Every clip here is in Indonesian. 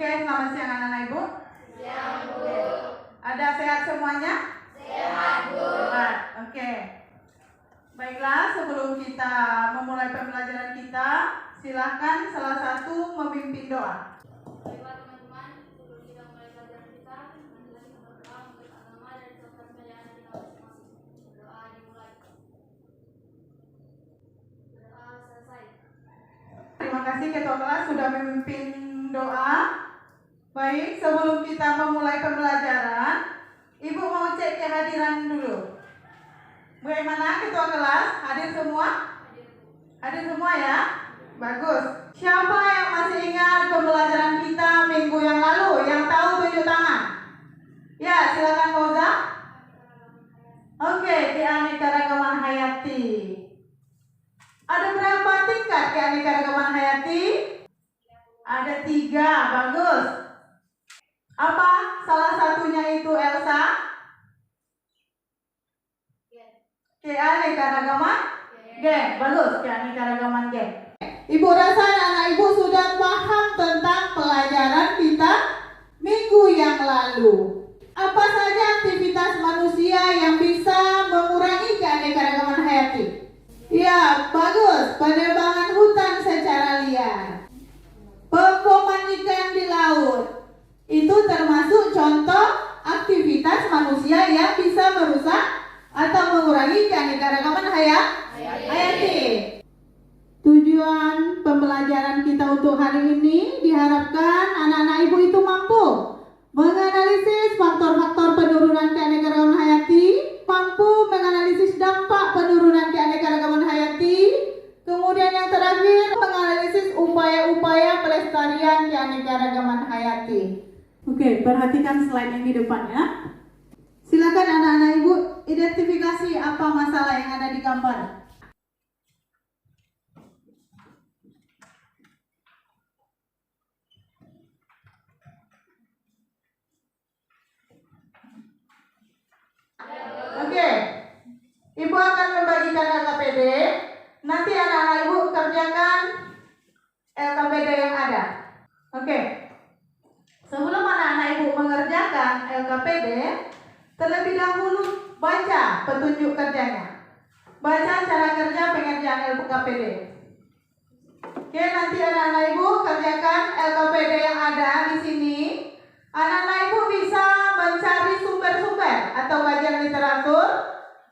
Oke, selamat siang anak-anak Ibu. Siang, Bu. Ada sehat semuanya? Sehat, Bu. Sehat. Oke. Baiklah, sebelum kita memulai pembelajaran kita, silakan salah satu memimpin doa. Baiklah teman-teman, sebelum kita mulai pelajaran kita, marilah kita berdoa untuk agama dan ucapkan kejayaan kita masing-masing. Doa dimulai. Doa selesai. Terima kasih Ketua kelas sudah memimpin doa. Baik, sebelum kita memulai pembelajaran, Ibu mau cek kehadiran dulu. Bagaimana Ketua kelas? Hadir semua? Hadir semua ya? Bagus. Siapa yang masih ingat pembelajaran kita minggu yang lalu? Yang tahu tunjuk tangan. Ya, silakan Moza. Oke, keanekaragaman hayati. Ada berapa tingkat keanekaragaman hayati? Ada 3, bagus. Apa salah satunya itu Elsa? Keanekaragaman G, bagus, keanekaragaman G. Ibu rasa anak-anak Ibu sudah paham tentang pelajaran kita minggu yang lalu. Apa saja aktivitas manusia yang bisa mengurangi keanekaragaman hayati? Ya, bagus. Penebangan hutan secara liar, pemboman ikan di laut, itu termasuk contoh aktivitas manusia yang bisa merusak atau mengurangi keanekaragaman hayati. Tujuan pembelajaran kita untuk hari ini diharapkan anak-anak Ibu itu mampu menganalisis faktor-faktor penurunan keanekaragaman hayati, mampu menganalisis dampak penurunan keanekaragaman hayati, kemudian yang terakhir menganalisis upaya-upaya pelestarian keanekaragaman hayati. Oke, perhatikan slide yang di depannya. Silakan anak-anak Ibu identifikasi apa masalah yang ada di gambar. Oke, Ibu akan membagikan LKPD. Nanti anak-anak Ibu kerjakan LKPD yang ada. Oke, sebelum anak-anak Ibu mengerjakan LKPD, terlebih dahulu baca petunjuk kerjanya. Baca cara kerja pengerjaan LKPD. Oke, nanti anak-anak Ibu kerjakan LKPD yang ada di sini. Anak-anak Ibu bisa mencari sumber-sumber atau kajian literatur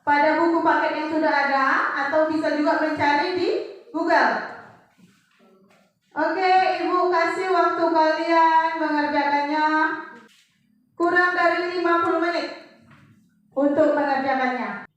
pada buku paket yang sudah ada, atau bisa juga mencari di Google. Oke, Ibu kasih waktu kalian mengerjakannya kurang dari 50 menit untuk mengerjakannya.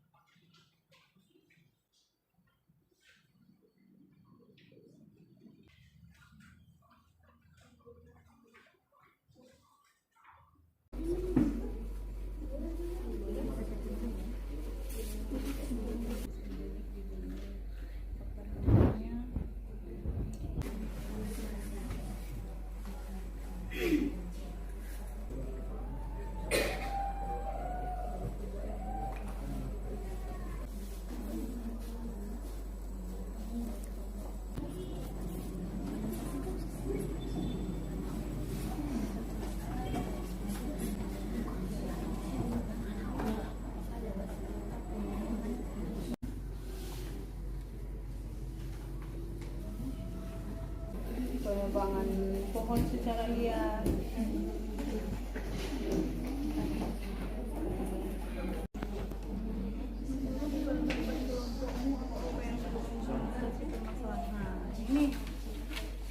Penebangan pohon secara liar. Ini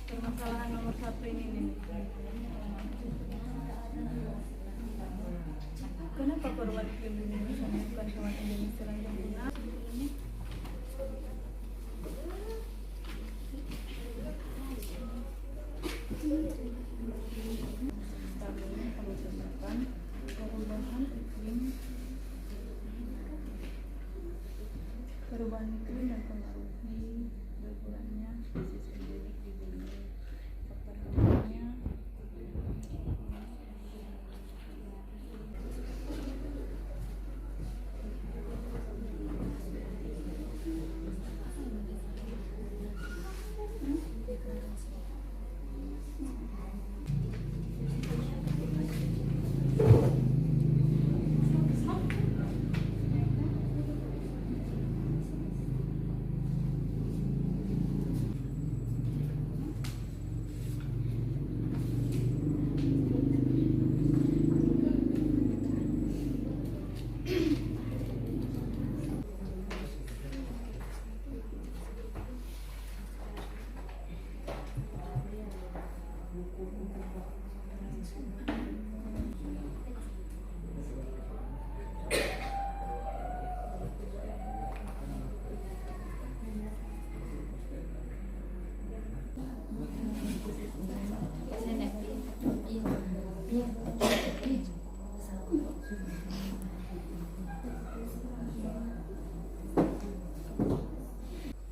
permasalahan nomor 1 ini nih. Kenapa korban iklim di Indonesia bukan hewan endemik seranjang punah? Perubahan iklim mempengaruhi berkurangnya spesies endemik di bumi. Faktor utamanya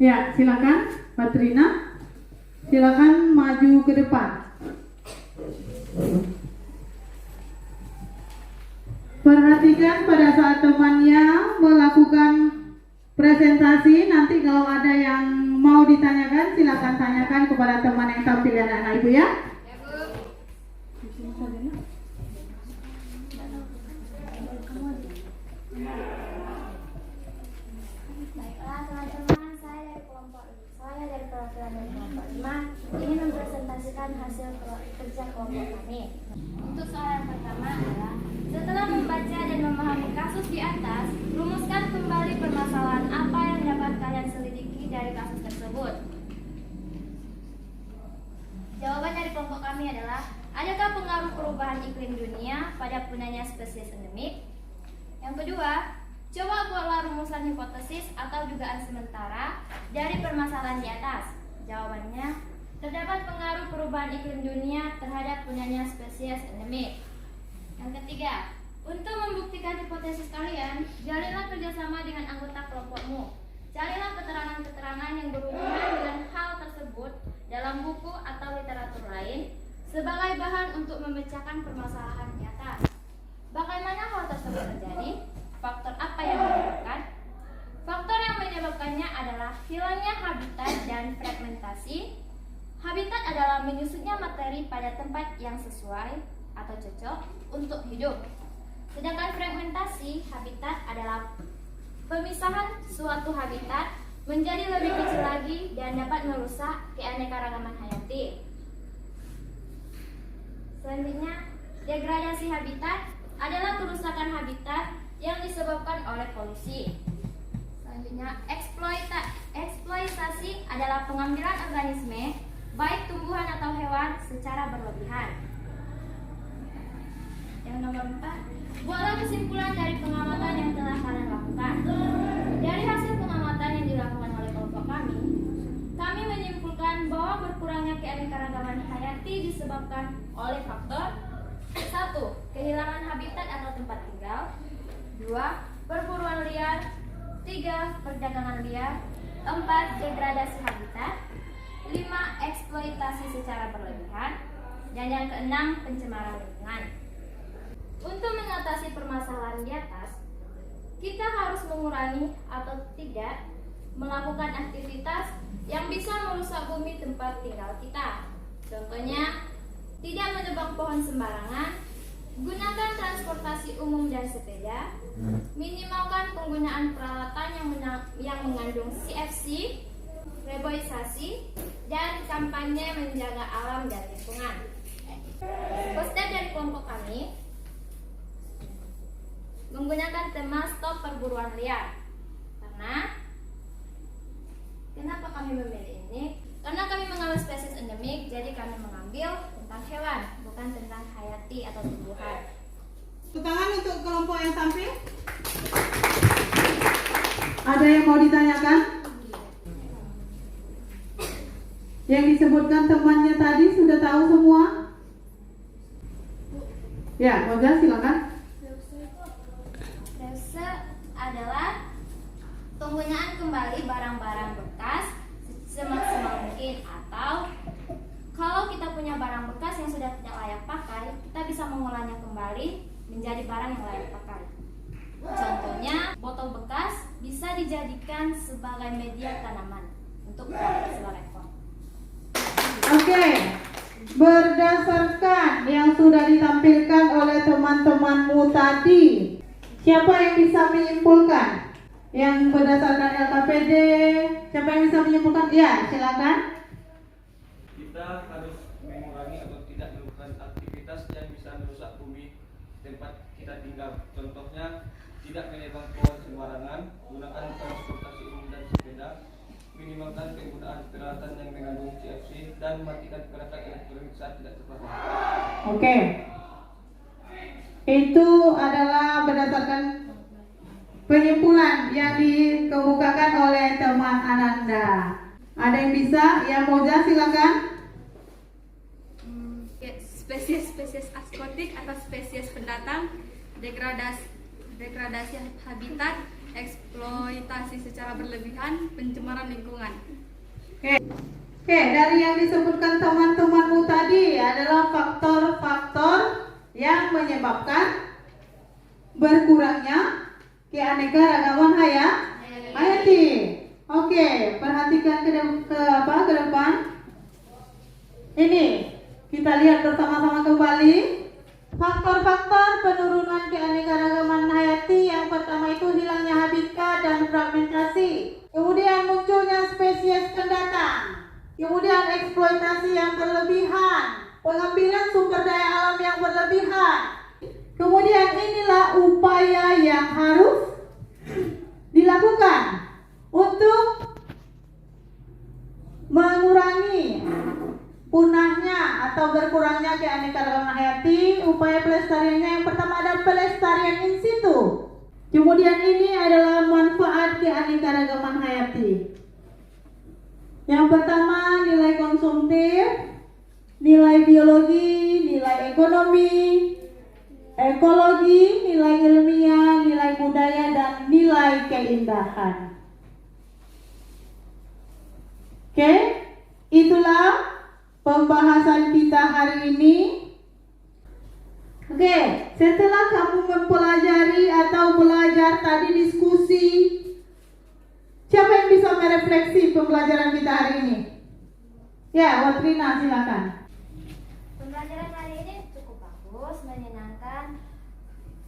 Ya, silakan Patrina. Silakan maju ke depan. Perhatikan pada saat temannya melakukan presentasi. Nanti kalau ada yang mau ditanyakan, silakan tanyakan kepada teman yang tampil ya anak-anak ibu ya. Ya, Bu. Baiklah teman-teman, saya dari perwakilan dari kelompok 5 ingin mempresentasikan hasil kerja kelompok kami. Untuk soal yang pertama adalah, setelah membaca dan memahami kasus di atas, rumuskan kembali permasalahan apa yang dapat kalian selidiki dari kasus tersebut. Jawaban dari kelompok kami adalah, adakah pengaruh perubahan iklim dunia pada punahnya spesies endemik? Yang kedua, coba buatlah rumusan hipotesis atau dugaan sementara dari permasalahan di atas. Jawabannya, terdapat pengaruh perubahan iklim dunia terhadap punahnya spesies endemik. Yang ketiga, untuk membuktikan hipotesis kalian, jalinlah kerjasama dengan anggota kelompokmu. Carilah keterangan-keterangan yang berhubungan dengan hal tersebut dalam buku atau literatur lain sebagai bahan untuk memecahkan permasalahan di atas. Bagaimana hal tersebut terjadi? Faktor apa yang menyebabkan? Faktor yang menyebabkannya adalah hilangnya habitat dan fragmentasi. Habitat adalah menyusutnya materi pada tempat yang sesuai atau cocok untuk hidup. Sedangkan fragmentasi habitat adalah pemisahan suatu habitat menjadi lebih kecil lagi dan dapat merusak keanekaragaman hayati. Selanjutnya, degradasi habitat adalah kerusakan habitat yang disebabkan oleh polusi. Selanjutnya, eksploitasi adalah pengambilan organisme, baik tumbuhan atau hewan, secara berlebihan. Yang nomor 4, buatlah kesimpulan dari pengamatan yang telah kalian lakukan. Dari hasil pengamatan yang dilakukan oleh kelompok kami menyimpulkan bahwa berkurangnya keanekaragaman hayati disebabkan oleh faktor 1. Kehilangan habitat atau tempat tinggal. 2. Perburuan liar. 3. Perdagangan liar. 4. Degradasi habitat. 5. Eksploitasi secara berlebihan. Dan yang keenam, pencemaran lingkungan. Untuk mengatasi permasalahan di atas, kita harus mengurangi atau tidak melakukan aktivitas yang bisa merusak bumi tempat tinggal kita. Contohnya, tidak menebang pohon sembarangan, gunakan transportasi umum dan sepeda, minimalkan penggunaan peralatan yang mengandung CFC, reboisasi, dan kampanye menjaga alam dan lingkungan. Poster dari kelompok kami menggunakan tema stop perburuan liar. Kenapa kami memilih ini? Karena kami mengambil spesies endemik, jadi kami mengambil tentang hewan, bukan tentang hayati atau tumbuhan. Tepuk tangan untuk kelompok yang tampil. Ada yang mau ditanyakan? Yang disebutkan temannya tadi sudah tahu semua? Ya, Moza silakan. Reuse adalah penggunaan kembali barang-barang bekas semaksimal mungkin, atau kalau kita punya barang bekas yang sudah tidak layak pakai, kita bisa mengolahnya kembali menjadi barang yang layak pakai. Contohnya, botol bekas bisa dijadikan sebagai media tanaman untuk sebuah ekor. Oke, berdasarkan yang sudah ditampilkan oleh teman-temanmu tadi, siapa yang bisa menyimpulkan? Yang berdasarkan LKPD, siapa yang bisa menyimpulkan? Ya, silakan. Kita harus mengurangi atau tidak melakukan aktivitas yang bisa merusak bumi tempat kita tinggal. Contohnya, tidak menebang pohon sembarangan, gunakan transportasi umum dan sepeda, minimalkan penggunaan peralatan yang mengandung CFC, dan matikan perangkat elektronik saat tidak terpakai. Oke, itu adalah berdasarkan penyimpulan yang dikemukakan oleh teman Ananda. Ada yang bisa? Ya, Moza silakan. Spesies-spesies eksotik atau spesies pendatang, degradasi habitat, eksploitasi secara berlebihan, pencemaran lingkungan. Oke, dari yang disebutkan teman-temanmu tadi adalah faktor-faktor yang menyebabkan berkurangnya keanekaragaman hayati. Oke, perhatikan ke depan. Ini kita lihat bersama-sama kembali faktor-faktor penurunan keanekaragaman hayati. Yang pertama itu hilangnya habitat dan fragmentasi. Kemudian munculnya spesies pendatang. Kemudian eksploitasi yang berlebihan, pengambilan sumber daya alam yang berlebihan. Kemudian inilah upaya yang harus dilakukan untuk mengurangi punahnya atau berkurangnya keanekaragaman hayati. Upaya pelestariannya yang pertama ada pelestarian in situ. Kemudian ini adalah manfaat keanekaragaman hayati. Yang pertama nilai konsumtif, nilai biologi, nilai ekonomi, ekologi, nilai ilmiah, nilai budaya, dan nilai keindahan. Oke, itulah pembahasan kita hari ini. Oke, setelah kamu mempelajari atau belajar tadi diskusi, siapa yang bisa merefleksi pembelajaran kita hari ini? Ya, Watrina silakan. Pembelajaran hari ini cukup bagus, menyenangkan.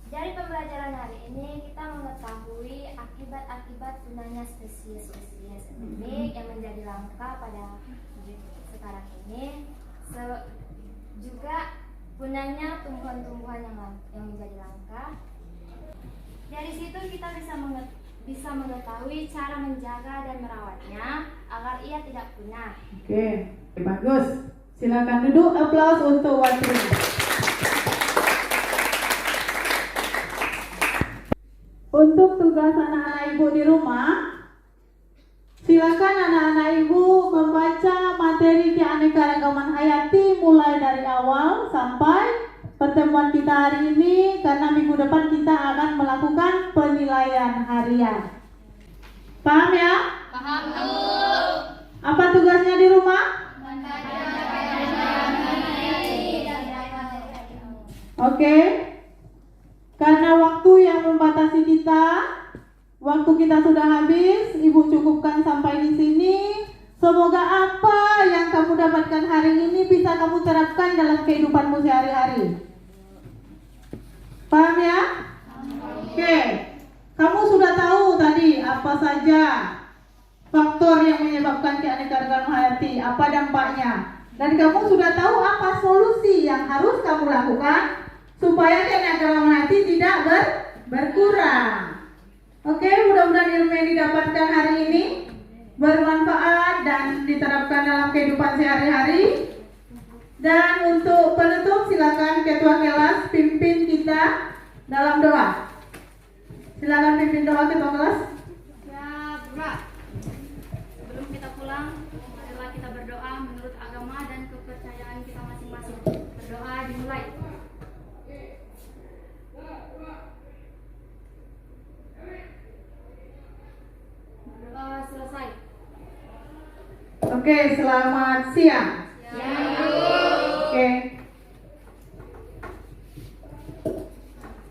Dari pembelajaran hari ini kita mengetahui akibat-akibat punahnya spesies-spesies endemik yang menjadi langka pada sekarang ini. Juga punahnya tumbuhan-tumbuhan yang menjadi langka. Dari situ kita bisa mengetahui cara menjaga dan merawatnya agar ia tidak punah. Oke, bagus. Silakan duduk. Aplaus untuk Watrina. Untuk tugas anak-anak ibu di rumah, silakan anak-anak ibu membaca materi keanekaragaman hayati mulai dari awal sampai pertemuan kita hari ini, karena minggu depan kita akan melakukan penilaian harian. Paham ya? Paham, Bu. Apa tugasnya di rumah? Oke. Karena waktu yang membatasi kita, waktu kita sudah habis, Ibu cukupkan sampai di sini. Semoga apa yang kamu dapatkan hari ini bisa kamu terapkan dalam kehidupanmu sehari-hari. Paham ya? Oke. Kamu sudah tahu tadi apa saja faktor yang menyebabkan keanekaragaman hayati, apa dampaknya. Dan kamu sudah tahu apa solusi yang harus kamu lakukan supaya keanekaragaman hayati tidak berkurang. Oke, mudah-mudahan ilmu yang didapatkan hari ini bermanfaat dan diterapkan dalam kehidupan sehari-hari. Dan untuk penutup, silakan ketua kelas pimpin kita dalam doa. Silakan pimpin doa ketua kelas. Ya, Bro. Sebelum kita pulang, marilah kita berdoa menurut agama dan kepercayaan kita masing-masing. Berdoa dimulai. Berdoa selesai. Oke, selamat siang.